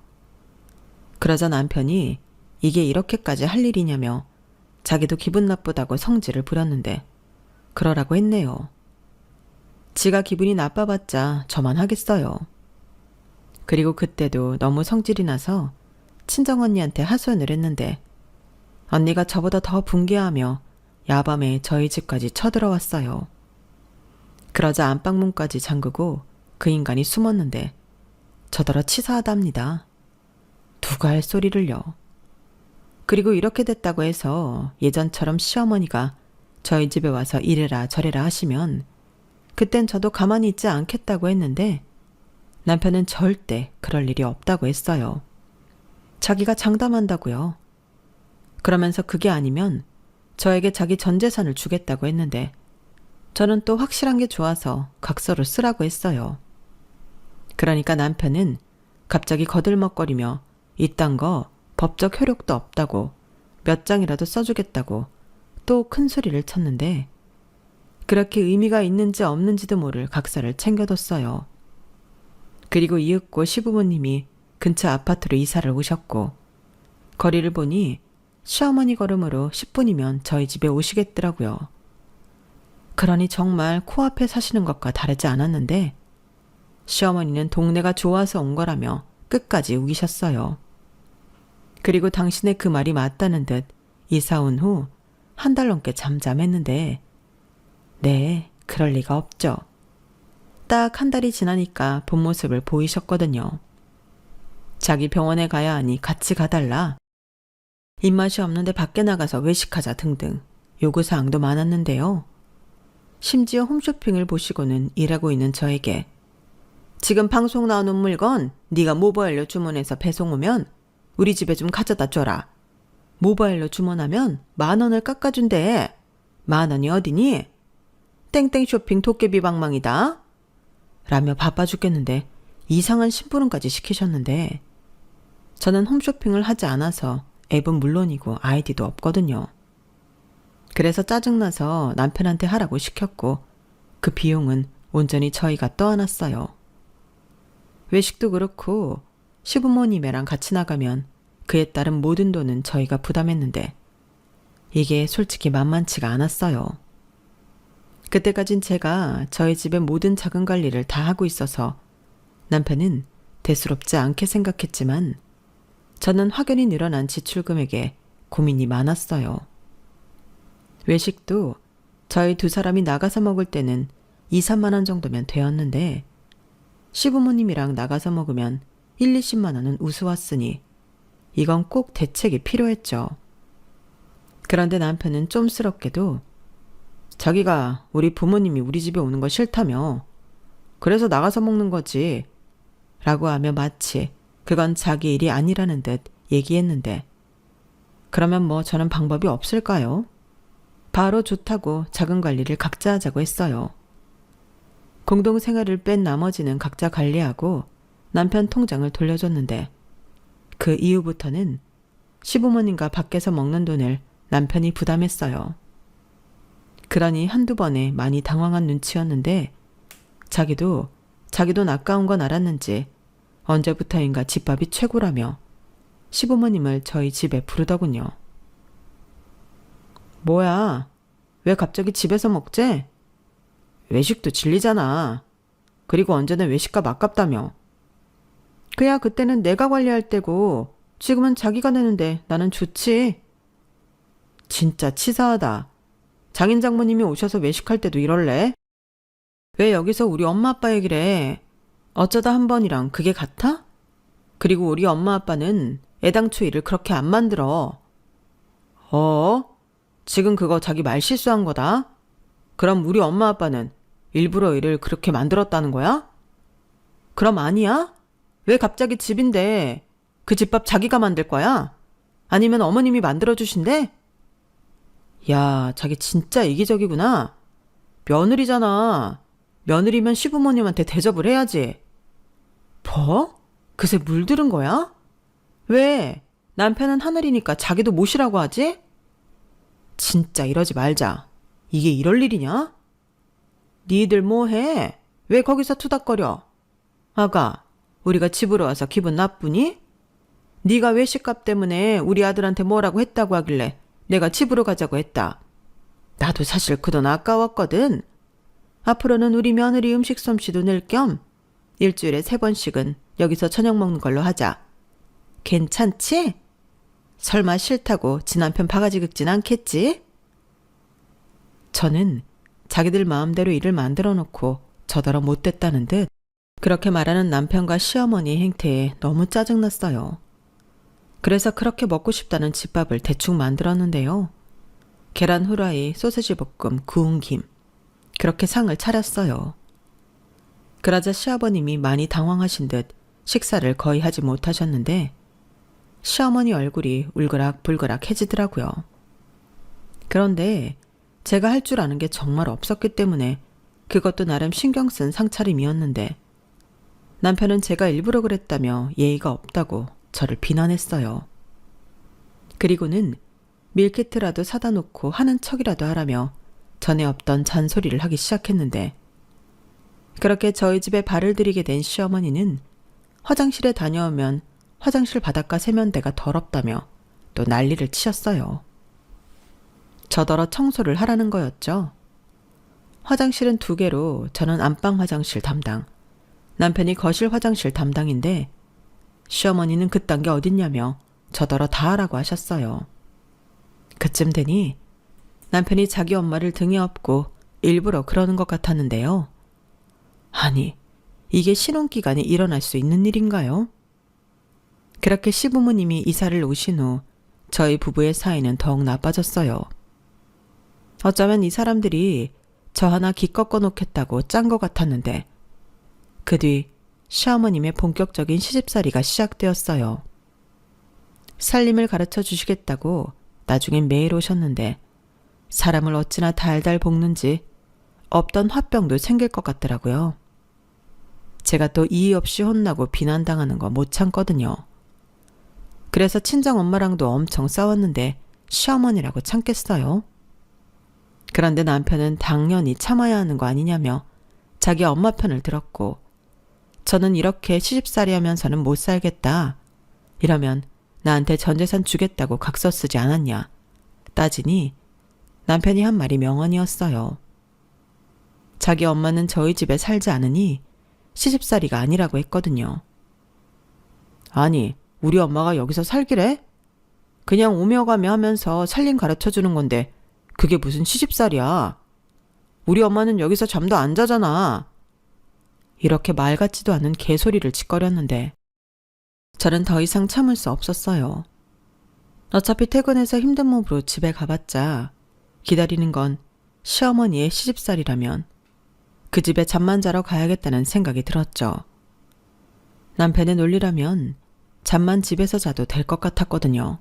그러자 남편이 이게 이렇게까지 할 일이냐며 자기도 기분 나쁘다고 성질을 부렸는데 그러라고 했네요. 지가 기분이 나빠봤자 저만 하겠어요. 그리고 그때도 너무 성질이 나서 친정언니한테 하소연을 했는데 언니가 저보다 더 분개하며 야밤에 저희 집까지 쳐들어왔어요. 그러자 안방문까지 잠그고 그 인간이 숨었는데 저더러 치사하답니다. 누가 할 소리를요. 그리고 이렇게 됐다고 해서 예전처럼 시어머니가 저희 집에 와서 이래라 저래라 하시면 그땐 저도 가만히 있지 않겠다고 했는데 남편은 절대 그럴 일이 없다고 했어요. 자기가 장담한다고요. 그러면서 그게 아니면 저에게 자기 전 재산을 주겠다고 했는데 저는 또 확실한 게 좋아서 각서로 쓰라고 했어요. 그러니까 남편은 갑자기 거들먹거리며 이딴 거 법적 효력도 없다고 몇 장이라도 써주겠다고 또 큰 소리를 쳤는데 그렇게 의미가 있는지 없는지도 모를 각서를 챙겨뒀어요. 그리고 이윽고 시부모님이 근처 아파트로 이사를 오셨고 거리를 보니 시어머니 걸음으로 10분이면 저희 집에 오시겠더라고요. 그러니 정말 코앞에 사시는 것과 다르지 않았는데 시어머니는 동네가 좋아서 온 거라며 끝까지 우기셨어요. 그리고 당신의 그 말이 맞다는 듯 이사 온 후 한 달 넘게 잠잠했는데 네, 그럴 리가 없죠. 딱 한 달이 지나니까 본 모습을 보이셨거든요. 자기 병원에 가야 하니 같이 가달라. 입맛이 없는데 밖에 나가서 외식하자 등등 요구사항도 많았는데요. 심지어 홈쇼핑을 보시고는 일하고 있는 저에게 지금 방송 나오는 물건 네가 모바일로 주문해서 배송 오면 우리 집에 좀 가져다 줘라. 모바일로 주문하면 10,000원을 깎아준대. 10,000원이 어디니? 땡땡 쇼핑 도깨비 방망이다. 라며 바빠 죽겠는데 이상한 심부름까지 시키셨는데 저는 홈쇼핑을 하지 않아서 앱은 물론이고 아이디도 없거든요. 그래서 짜증나서 남편한테 하라고 시켰고 그 비용은 온전히 저희가 떠안았어요. 외식도 그렇고 시부모님이랑 같이 나가면 그에 따른 모든 돈은 저희가 부담했는데 이게 솔직히 만만치가 않았어요. 그때까진 제가 저희 집의 모든 자금 관리를 다 하고 있어서 남편은 대수롭지 않게 생각했지만 저는 확연히 늘어난 지출 금액에 고민이 많았어요. 외식도 저희 두 사람이 나가서 먹을 때는 2, 3만 원 정도면 되었는데 시부모님이랑 나가서 먹으면 1, 20만 원은 우스웠으니 이건 꼭 대책이 필요했죠. 그런데 남편은 쫌스럽게도 자기가 우리 부모님이 우리 집에 오는 거 싫다며 그래서 나가서 먹는 거지 라고 하며 마치 그건 자기 일이 아니라는 듯 얘기했는데 그러면 뭐 저는 방법이 없을까요? 바로 좋다고 자금 관리를 각자 하자고 했어요. 공동생활을 뺀 나머지는 각자 관리하고 남편 통장을 돌려줬는데 그 이후부터는 시부모님과 밖에서 먹는 돈을 남편이 부담했어요. 그러니 한두 번에 많이 당황한 눈치였는데 자기도 자기 돈 아까운 건 알았는지 언제부터인가 집밥이 최고라며 시부모님을 저희 집에 부르더군요. 뭐야? 왜 갑자기 집에서 먹재? 외식도 질리잖아. 그리고 언제는 외식값 아깝다며. 그야 그때는 내가 관리할 때고 지금은 자기가 내는데 나는 좋지. 진짜 치사하다. 장인 장모님이 오셔서 외식할 때도 이럴래? 왜 여기서 우리 엄마 아빠 얘기를 해? 어쩌다 한 번이랑 그게 같아? 그리고 우리 엄마 아빠는 애당초 일을 그렇게 안 만들어. 지금 그거 자기 말 실수한 거다? 그럼 우리 엄마 아빠는 일부러 일을 그렇게 만들었다는 거야? 그럼 아니야? 왜 갑자기 집인데 그 집밥 자기가 만들 거야? 아니면 어머님이 만들어주신대? 야, 자기 진짜 이기적이구나. 며느리잖아. 며느리면 시부모님한테 대접을 해야지. 뭐? 그새 물들은 거야? 왜? 남편은 하늘이니까 자기도 모시라고 하지? 진짜 이러지 말자. 이게 이럴 일이냐? 니들 뭐해? 왜 거기서 투닥거려? 아가, 우리가 집으로 와서 기분 나쁘니? 네가 외식값 때문에 우리 아들한테 뭐라고 했다고 하길래 내가 집으로 가자고 했다. 나도 사실 그 돈 아까웠거든. 앞으로는 우리 며느리 음식 솜씨도 낼 겸 일주일에 3번씩은 여기서 저녁 먹는 걸로 하자. 괜찮지? 설마 싫다고 지 남편 바가지 긁진 않겠지? 저는 자기들 마음대로 일을 만들어 놓고 저더러 못됐다는 듯 그렇게 말하는 남편과 시어머니의 행태에 너무 짜증났어요. 그래서 그렇게 먹고 싶다는 집밥을 대충 만들었는데요. 계란 후라이, 소세지 볶음, 구운 김 그렇게 상을 차렸어요. 그러자 시아버님이 많이 당황하신 듯 식사를 거의 하지 못하셨는데 시어머니 얼굴이 울그락불그락 해지더라고요. 그런데 제가 할 줄 아는 게 정말 없었기 때문에 그것도 나름 신경 쓴 상차림이었는데 남편은 제가 일부러 그랬다며 예의가 없다고 저를 비난했어요. 그리고는 밀키트라도 사다 놓고 하는 척이라도 하라며 전에 없던 잔소리를 하기 시작했는데 그렇게 저희 집에 발을 들이게 된 시어머니는 화장실에 다녀오면 화장실 바닥과 세면대가 더럽다며 또 난리를 치셨어요. 저더러 청소를 하라는 거였죠. 화장실은 2개로 저는 안방 화장실 담당, 남편이 거실 화장실 담당인데 시어머니는 그딴 게 어딨냐며 저더러 다 하라고 하셨어요. 그쯤 되니 남편이 자기 엄마를 등에 업고 일부러 그러는 것 같았는데요. 아니, 이게 신혼기간에 일어날 수 있는 일인가요? 그렇게 시부모님이 이사를 오신 후 저희 부부의 사이는 더욱 나빠졌어요. 어쩌면 이 사람들이 저 하나 기껏 놓겠다고 짠 것 같았는데 그 뒤 시어머님의 본격적인 시집살이가 시작되었어요. 살림을 가르쳐 주시겠다고 나중엔 매일 오셨는데 사람을 어찌나 달달 볶는지 없던 화병도 생길 것 같더라고요. 제가 또 이의 없이 혼나고 비난당하는 거 못 참거든요. 그래서 친정엄마랑도 엄청 싸웠는데 시어머니라고 참겠어요? 그런데 남편은 당연히 참아야 하는 거 아니냐며 자기 엄마 편을 들었고 저는 이렇게 시집살이 하면서는 못 살겠다. 이러면 나한테 전재산 주겠다고 각서 쓰지 않았냐. 따지니 남편이 한 말이 명언이었어요. 자기 엄마는 저희 집에 살지 않으니 시집살이가 아니라고 했거든요. 아니, 우리 엄마가 여기서 살기래? 그냥 오며 가며 하면서 살림 가르쳐주는 건데 그게 무슨 시집살이야. 우리 엄마는 여기서 잠도 안 자잖아. 이렇게 말 같지도 않은 개소리를 짓거렸는데 저는 더 이상 참을 수 없었어요. 어차피 퇴근해서 힘든 몸으로 집에 가봤자 기다리는 건 시어머니의 시집살이라면 그 집에 잠만 자러 가야겠다는 생각이 들었죠. 남편의 논리라면 잠만 집에서 자도 될 것 같았거든요.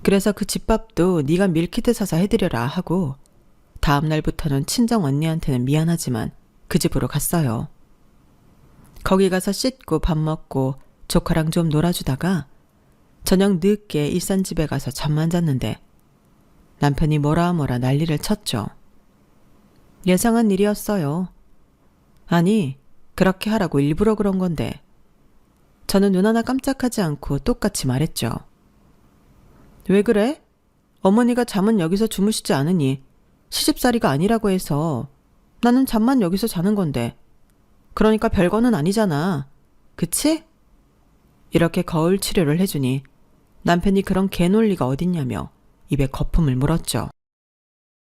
그래서 그 집밥도 네가 밀키트 사서 해드려라 하고 다음 날부터는 친정 언니한테는 미안하지만 그 집으로 갔어요. 거기 가서 씻고 밥 먹고 조카랑 좀 놀아주다가 저녁 늦게 일산 집에 가서 잠만 잤는데 남편이 뭐라 난리를 쳤죠. 예상한 일이었어요. 아니, 그렇게 하라고 일부러 그런 건데. 저는 눈 하나 깜짝하지 않고 똑같이 말했죠. 왜 그래? 어머니가 잠은 여기서 주무시지 않으니 시집살이가 아니라고 해서 나는 잠만 여기서 자는 건데. 그러니까 별거는 아니잖아. 그치? 이렇게 거울 치료를 해주니 남편이 그런 개논리가 어딨냐며 입에 거품을 물었죠.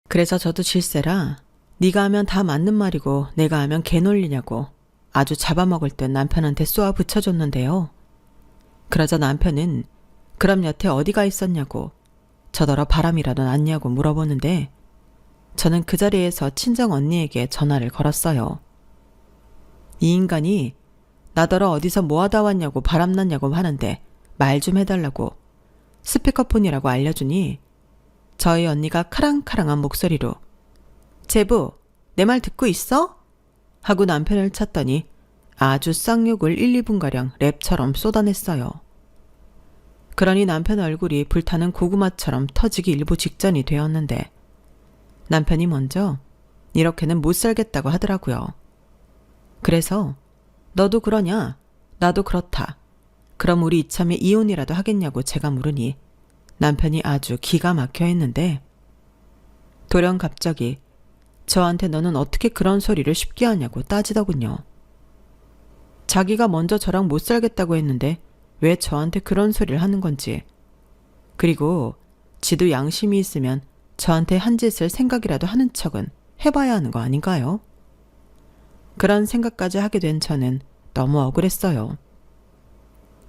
그래서 저도 질세라 네가 하면 다 맞는 말이고 내가 하면 개논리냐고 아주 잡아먹을 듯 남편한테 쏘아 붙여줬는데요. 그러자 남편은 그럼 여태 어디가 있었냐고 저더러 바람이라도 났냐고 물어보는데 저는 그 자리에서 친정 언니에게 전화를 걸었어요. 이 인간이 나더러 어디서 뭐하다 왔냐고 바람났냐고 하는데 말 좀 해달라고 스피커폰이라고 알려주니 저희 언니가 카랑카랑한 목소리로 제부, 내 말 듣고 있어? 하고 남편을 찼더니 아주 쌍욕을 1, 2분가량 랩처럼 쏟아냈어요. 그러니 남편 얼굴이 불타는 고구마처럼 터지기 일부 직전이 되었는데 남편이 먼저 이렇게는 못 살겠다고 하더라고요. 그래서 너도 그러냐? 나도 그렇다. 그럼 우리 이참에 이혼이라도 하겠냐고 제가 물으니 남편이 아주 기가 막혀 했는데 돌연 갑자기 저한테 너는 어떻게 그런 소리를 쉽게 하냐고 따지더군요. 자기가 먼저 저랑 못 살겠다고 했는데 왜 저한테 그런 소리를 하는 건지. 그리고 지도 양심이 있으면 저한테 한 짓을 생각이라도 하는 척은 해봐야 하는 거 아닌가요? 그런 생각까지 하게 된 저는 너무 억울했어요.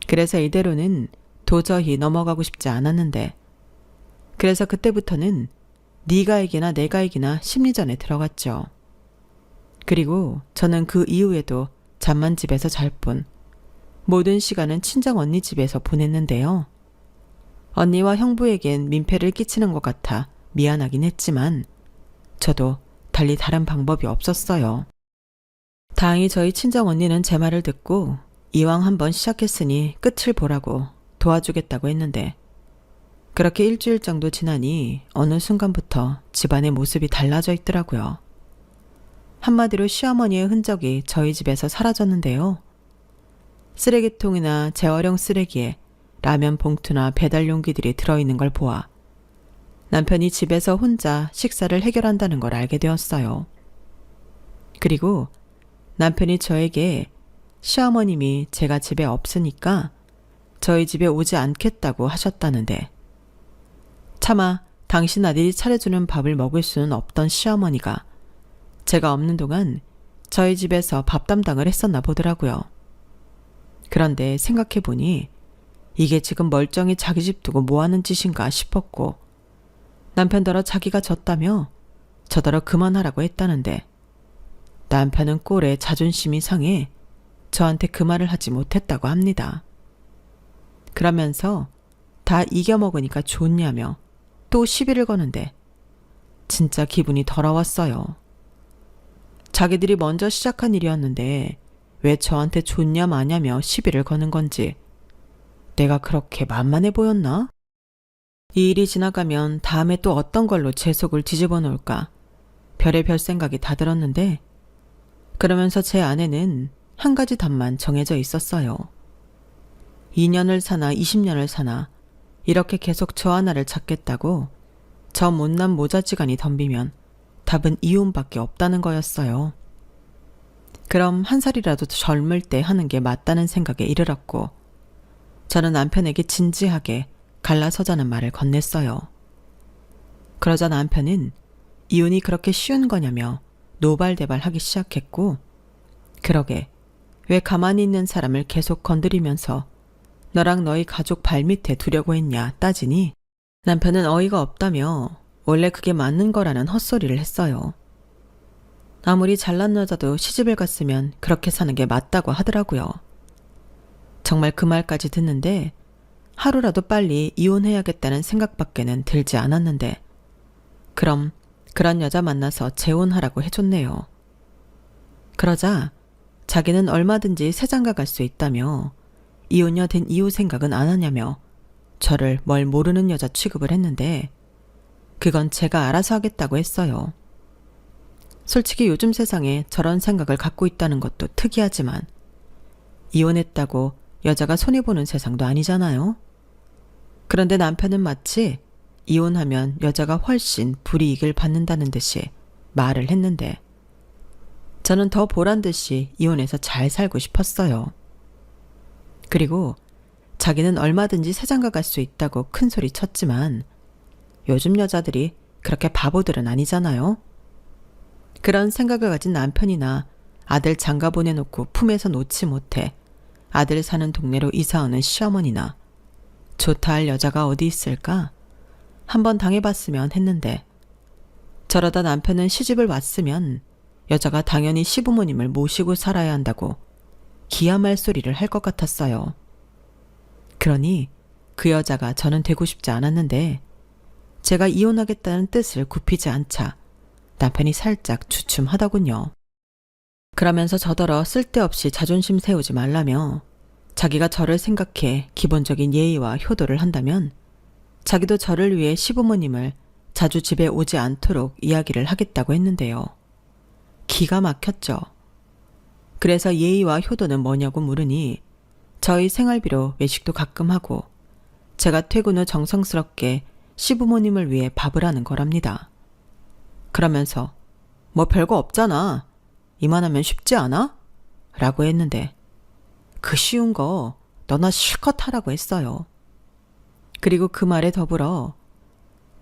그래서 이대로는 도저히 넘어가고 싶지 않았는데 그래서 그때부터는 네가 이기나 내가 이기나 심리전에 들어갔죠. 그리고 저는 그 이후에도 잠만 집에서 잘 뿐 모든 시간은 친정 언니 집에서 보냈는데요. 언니와 형부에겐 민폐를 끼치는 것 같아 미안하긴 했지만 저도 달리 다른 방법이 없었어요. 다행히 저희 친정 언니는 제 말을 듣고 이왕 한번 시작했으니 끝을 보라고 도와주겠다고 했는데 그렇게 일주일 정도 지나니 어느 순간부터 집안의 모습이 달라져 있더라고요. 한마디로 시어머니의 흔적이 저희 집에서 사라졌는데요. 쓰레기통이나 재활용 쓰레기에 라면 봉투나 배달 용기들이 들어있는 걸 보아 남편이 집에서 혼자 식사를 해결한다는 걸 알게 되었어요. 그리고 남편이 저에게 시어머님이 제가 집에 없으니까 저희 집에 오지 않겠다고 하셨다는데 차마 당신 아들이 차려주는 밥을 먹을 수는 없던 시어머니가 제가 없는 동안 저희 집에서 밥 담당을 했었나 보더라고요. 그런데 생각해보니 이게 지금 멀쩡히 자기 집 두고 뭐하는 짓인가 싶었고, 남편더러 자기가 졌다며 저더러 그만하라고 했다는데 남편은 꼴에 자존심이 상해 저한테 그 말을 하지 못했다고 합니다. 그러면서 다 이겨먹으니까 좋냐며 또 시비를 거는데 진짜 기분이 더러웠어요. 자기들이 먼저 시작한 일이었는데 왜 저한테 좋냐 마냐며 시비를 거는 건지 내가 그렇게 만만해 보였나? 이 일이 지나가면 다음에 또 어떤 걸로 제 속을 뒤집어 놓을까 별의별 생각이 다 들었는데, 그러면서 제 안에는 한 가지 답만 정해져 있었어요. 2년을 사나 20년을 사나 이렇게 계속 저 하나를 찾겠다고 저 못난 모자지간이 덤비면 답은 이혼밖에 없다는 거였어요. 그럼 한 살이라도 젊을 때 하는 게 맞다는 생각에 이르렀고, 저는 남편에게 진지하게 갈라서자는 말을 건넸어요. 그러자 남편은 이혼이 그렇게 쉬운 거냐며 노발대발하기 시작했고, 그러게 왜 가만히 있는 사람을 계속 건드리면서 너랑 너희 가족 발밑에 두려고 했냐 따지니 남편은 어이가 없다며 원래 그게 맞는 거라는 헛소리를 했어요. 아무리 잘난 여자도 시집을 갔으면 그렇게 사는 게 맞다고 하더라고요. 정말 그 말까지 듣는데 하루라도 빨리 이혼해야겠다는 생각밖에는 들지 않았는데, 그럼 그런 여자 만나서 재혼하라고 해줬네요. 그러자 자기는 얼마든지 새장가 갈 수 있다며 이혼녀 된 이후 생각은 안 하냐며 저를 뭘 모르는 여자 취급을 했는데, 그건 제가 알아서 하겠다고 했어요. 솔직히 요즘 세상에 저런 생각을 갖고 있다는 것도 특이하지만 이혼했다고 여자가 손해보는 세상도 아니잖아요. 그런데 남편은 마치 이혼하면 여자가 훨씬 불이익을 받는다는 듯이 말을 했는데, 저는 더 보란 듯이 이혼해서 잘 살고 싶었어요. 그리고 자기는 얼마든지 새장가 갈 수 있다고 큰 소리 쳤지만 요즘 여자들이 그렇게 바보들은 아니잖아요. 그런 생각을 가진 남편이나 아들 장가 보내놓고 품에서 놓지 못해 아들 사는 동네로 이사오는 시어머니나 좋다 할 여자가 어디 있을까? 한번 당해봤으면 했는데, 저러다 남편은 시집을 왔으면 여자가 당연히 시부모님을 모시고 살아야 한다고 기야말 소리를 할 것 같았어요. 그러니 그 여자가 저는 되고 싶지 않았는데 제가 이혼하겠다는 뜻을 굽히지 않자 남편이 살짝 주춤하더군요. 그러면서 저더러 쓸데없이 자존심 세우지 말라며 자기가 저를 생각해 기본적인 예의와 효도를 한다면 자기도 저를 위해 시부모님을 자주 집에 오지 않도록 이야기를 하겠다고 했는데요. 기가 막혔죠. 그래서 예의와 효도는 뭐냐고 물으니 저희 생활비로 외식도 가끔 하고 제가 퇴근 후 정성스럽게 시부모님을 위해 밥을 하는 거랍니다. 그러면서 뭐 별거 없잖아. 이만하면 쉽지 않아? 라고 했는데 그 쉬운 거 너나 실컷 하라고 했어요. 그리고 그 말에 더불어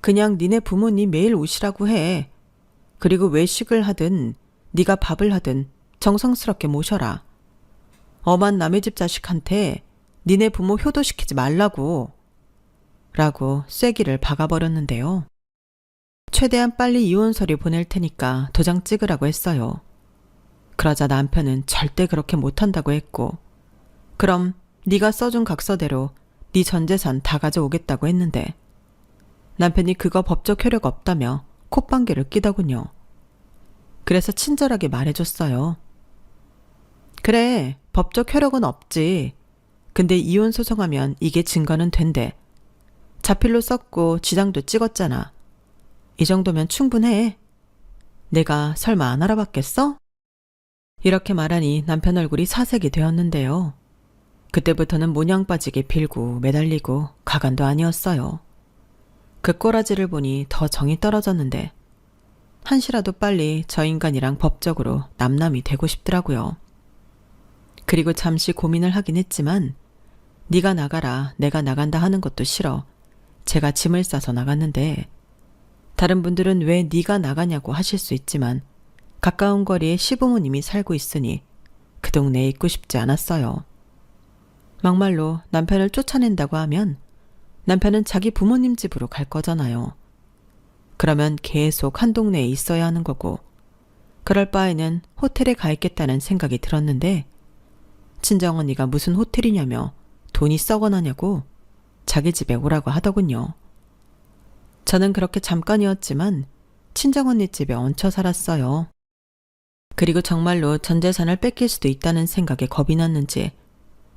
그냥 니네 부모님 매일 오시라고 해. 그리고 외식을 하든 네가 밥을 하든 정성스럽게 모셔라. 엄한 남의 집 자식한테 니네 부모 효도시키지 말라고. 라고 쐐기를 박아버렸는데요. 최대한 빨리 이혼서류 보낼 테니까 도장 찍으라고 했어요. 그러자 남편은 절대 그렇게 못한다고 했고, 그럼 네가 써준 각서대로 네 전 재산 다 가져오겠다고 했는데 남편이 그거 법적 효력 없다며 콧방귀를 끼더군요. 그래서 친절하게 말해줬어요. 그래, 법적 효력은 없지. 근데 이혼 소송하면 이게 증거는 된대. 자필로 썼고 지장도 찍었잖아. 이 정도면 충분해. 내가 설마 안 알아봤겠어? 이렇게 말하니 남편 얼굴이 사색이 되었는데요. 그때부터는 모냥 빠지게 빌고 매달리고 가관도 아니었어요. 그 꼬라지를 보니 더 정이 떨어졌는데 한시라도 빨리 저 인간이랑 법적으로 남남이 되고 싶더라고요. 그리고 잠시 고민을 하긴 했지만 네가 나가라 내가 나간다 하는 것도 싫어 제가 짐을 싸서 나갔는데 다른 분들은 왜 네가 나가냐고 하실 수 있지만 가까운 거리에 시부모님이 살고 있으니 그 동네에 있고 싶지 않았어요. 막말로 남편을 쫓아낸다고 하면 남편은 자기 부모님 집으로 갈 거잖아요. 그러면 계속 한 동네에 있어야 하는 거고, 그럴 바에는 호텔에 가 있겠다는 생각이 들었는데 친정언니가 무슨 호텔이냐며 돈이 썩어나냐고 자기 집에 오라고 하더군요. 저는 그렇게 잠깐이었지만 친정언니 집에 얹혀 살았어요. 그리고 정말로 전 재산을 뺏길 수도 있다는 생각에 겁이 났는지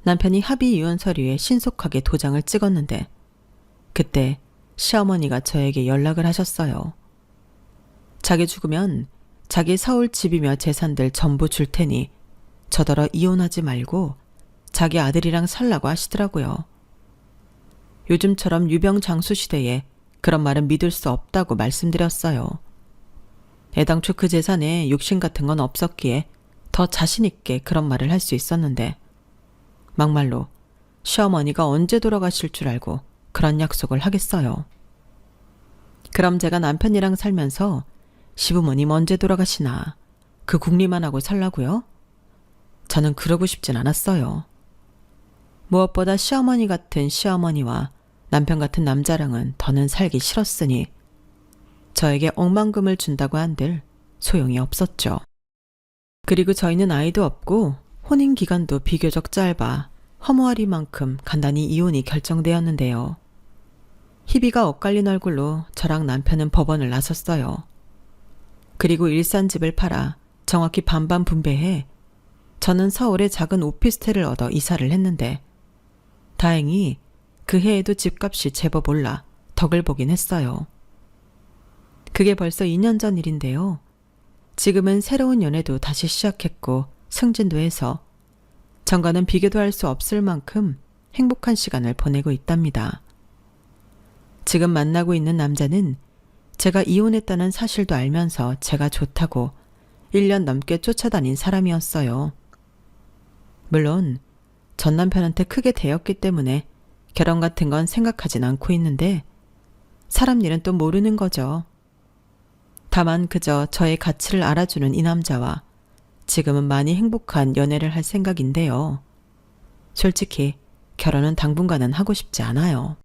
남편이 합의 이혼 서류에 신속하게 도장을 찍었는데 그때 시어머니가 저에게 연락을 하셨어요. 자기 죽으면 자기 서울 집이며 재산들 전부 줄 테니 저더러 이혼하지 말고 자기 아들이랑 살라고 하시더라고요. 요즘처럼 유병장수 시대에 그런 말은 믿을 수 없다고 말씀드렸어요. 애당초 그 재산에 욕심 같은 건 없었기에 더 자신 있게 그런 말을 할 수 있었는데 막말로 시어머니가 언제 돌아가실 줄 알고 그런 약속을 하겠어요. 그럼 제가 남편이랑 살면서 시부모님 언제 돌아가시나 그 궁리만 하고 살라고요? 저는 그러고 싶진 않았어요. 무엇보다 시어머니 같은 시어머니와 남편 같은 남자랑은 더는 살기 싫었으니 저에게 억만금을 준다고 한들 소용이 없었죠. 그리고 저희는 아이도 없고 혼인 기간도 비교적 짧아 허무하리만큼 간단히 이혼이 결정되었는데요. 희비가 엇갈린 얼굴로 저랑 남편은 법원을 나섰어요. 그리고 일산집을 팔아 정확히 반반 분배해 저는 서울에 작은 오피스텔을 얻어 이사를 했는데 다행히 그 해에도 집값이 제법 올라 덕을 보긴 했어요. 그게 벌써 2년 전 일인데요. 지금은 새로운 연애도 다시 시작했고 승진도 해서 전과는 비교도 할 수 없을 만큼 행복한 시간을 보내고 있답니다. 지금 만나고 있는 남자는 제가 이혼했다는 사실도 알면서 제가 좋다고 1년 넘게 쫓아다닌 사람이었어요. 물론 전 남편한테 크게 대었기 때문에 결혼 같은 건 생각하진 않고 있는데 사람 일은 또 모르는 거죠. 다만 그저 저의 가치를 알아주는 이 남자와 지금은 많이 행복한 연애를 할 생각인데요. 솔직히 결혼은 당분간은 하고 싶지 않아요.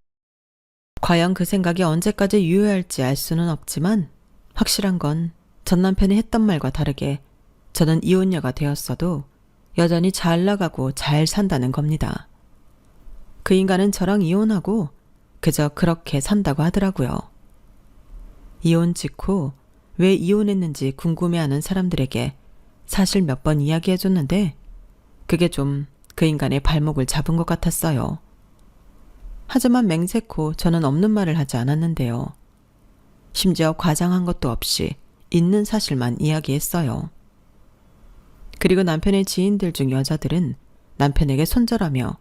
과연 그 생각이 언제까지 유효할지 알 수는 없지만 확실한 건 전 남편이 했던 말과 다르게 저는 이혼녀가 되었어도 여전히 잘 나가고 잘 산다는 겁니다. 그 인간은 저랑 이혼하고 그저 그렇게 산다고 하더라고요. 이혼 직후 왜 이혼했는지 궁금해하는 사람들에게 사실 몇 번 이야기해줬는데 그게 좀 그 인간의 발목을 잡은 것 같았어요. 하지만 맹세코 저는 없는 말을 하지 않았는데요. 심지어 과장한 것도 없이 있는 사실만 이야기했어요. 그리고 남편의 지인들 중 여자들은 남편에게 손절하며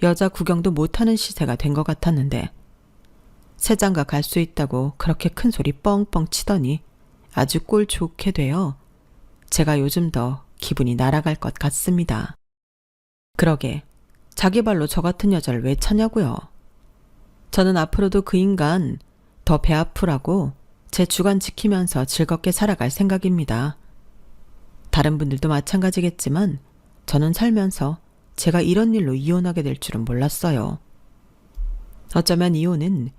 여자 구경도 못하는 시세가 된 것 같았는데 새장가 갈 수 있다고 그렇게 큰 소리 뻥뻥 치더니 아주 꼴 좋게 되어 제가 요즘 더 기분이 날아갈 것 같습니다. 그러게 자기 발로 저 같은 여자를 왜 차냐고요. 저는 앞으로도 그 인간 더 배 아프라고 제 주관 지키면서 즐겁게 살아갈 생각입니다. 다른 분들도 마찬가지겠지만 저는 살면서 제가 이런 일로 이혼하게 될 줄은 몰랐어요. 어쩌면 이혼은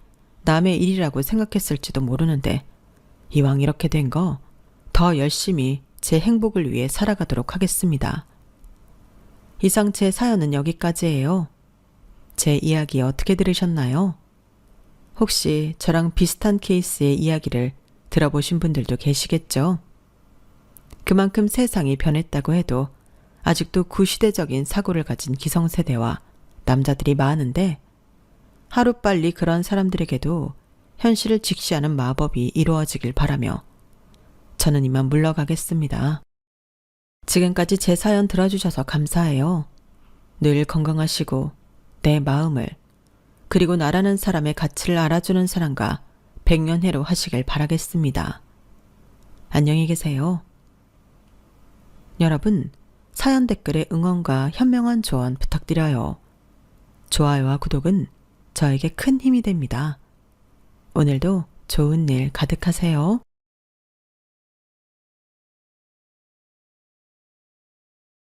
남의 일이라고 생각했을지도 모르는데 이왕 이렇게 된 거 더 열심히 제 행복을 위해 살아가도록 하겠습니다. 이상 제 사연은 여기까지예요. 제 이야기 어떻게 들으셨나요? 혹시 저랑 비슷한 케이스의 이야기를 들어보신 분들도 계시겠죠? 그만큼 세상이 변했다고 해도 아직도 구시대적인 사고를 가진 기성세대와 남자들이 많은데 하루빨리 그런 사람들에게도 현실을 직시하는 마법이 이루어지길 바라며 저는 이만 물러가겠습니다. 지금까지 제 사연 들어주셔서 감사해요. 늘 건강하시고 내 마음을 그리고 나라는 사람의 가치를 알아주는 사람과 백년해로 하시길 바라겠습니다. 안녕히 계세요. 여러분, 사연 댓글에 응원과 현명한 조언 부탁드려요. 좋아요와 구독은 저에게 큰 힘이 됩니다. 오늘도 좋은 일 가득하세요.